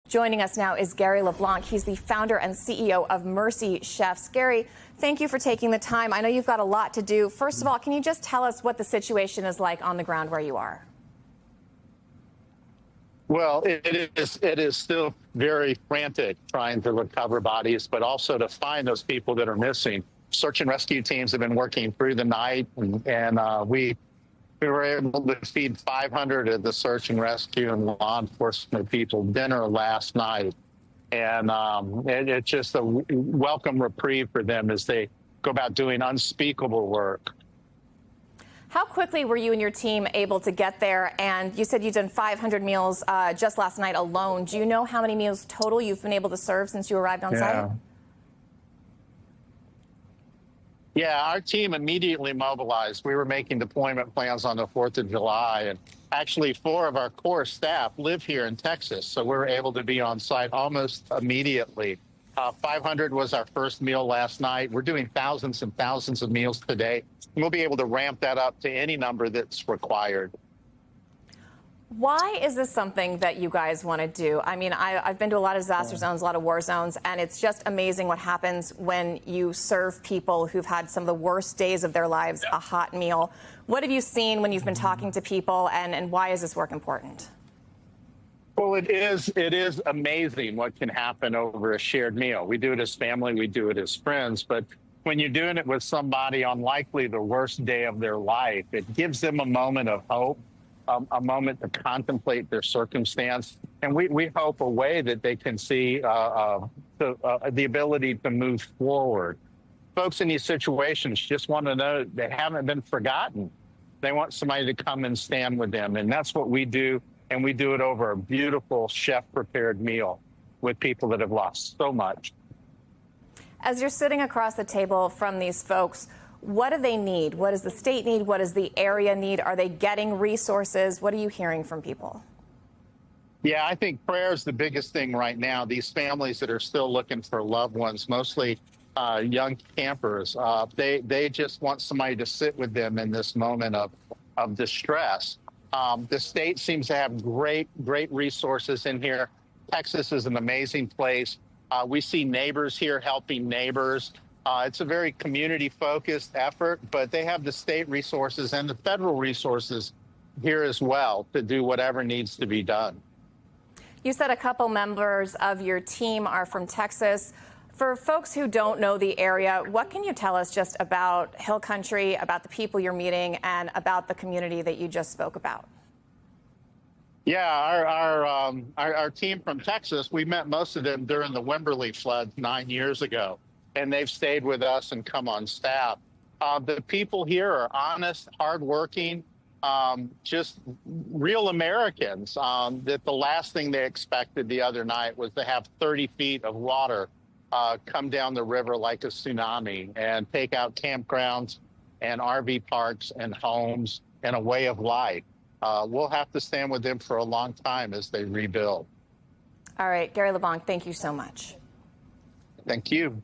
Joining us now is Gary LeBlanc. He's the founder and CEO of Mercy Chefs. Gary, thank you for taking the time. I know you've got a lot to do. First of all, can you just tell us what the situation is like on the ground where you are? Well, it is still very frantic trying to recover bodies, but also to find those people that are missing. Search and rescue teams have been working through the night, and we were able to feed 500 of the search and rescue and law enforcement people dinner last night. And it's just a welcome reprieve for them as they go about doing unspeakable work. How quickly were you and your team able to get there? And you said you've done 500 meals just last night alone. Do you know how many meals total you've been able to serve since you arrived on site? Yeah, our team immediately mobilized. We were making deployment plans on the 4th of July, and actually 4 of our core staff live here in Texas, so we were able to be on site almost immediately. 500 was our first meal last night. We're doing thousands and thousands of meals today. We'll be able to ramp that up to any number that's required. Why is this something that you guys want to do? I mean, I've been to a lot of disaster zones, a lot of war zones, and it's just amazing what happens when you serve people who've had some of the worst days of their lives a hot meal. What have you seen when you've been talking to people, and why is this work important? Well, it is amazing what can happen over a shared meal. We do it as family, we do it as friends, but when you're doing it with somebody on likely the worst day of their life, it gives them a moment of hope. A moment to contemplate their circumstance, and we hope a way that they can see the ability to move forward. Folks in these situations just want to know they haven't been forgotten. They want somebody to come and stand with them, and that's what we do, and we do it over a beautiful chef-prepared meal with people that have lost so much. As you're sitting across the table from these folks, what do they need? What does the state need? What does the area need? Are they getting resources? What are you hearing from people? Yeah, I think prayer is the biggest thing right now. These families that are still looking for loved ones, mostly young campers, they just want somebody to sit with them in this moment of distress. The state seems to have great resources in here. Texas is an amazing place. We see neighbors here helping neighbors. It's a very community-focused effort, but they have the state resources and the federal resources here as well to do whatever needs to be done. You said a couple members of your team are from Texas. For folks who don't know the area, what can you tell us just about Hill Country, about the people you're meeting, and about the community that you just spoke about? Yeah, our team from Texas, we met most of them during the Wimberley floods 9 years ago. And they've stayed with us and come on staff. The people here are honest, hardworking, just real Americans. That the last thing they expected the other night was to have 30 feet of water come down the river like a tsunami and take out campgrounds and RV parks and homes and a way of life. We'll have to stand with them for a long time as they rebuild. All right, Gary LeBlanc, thank you so much. Thank you.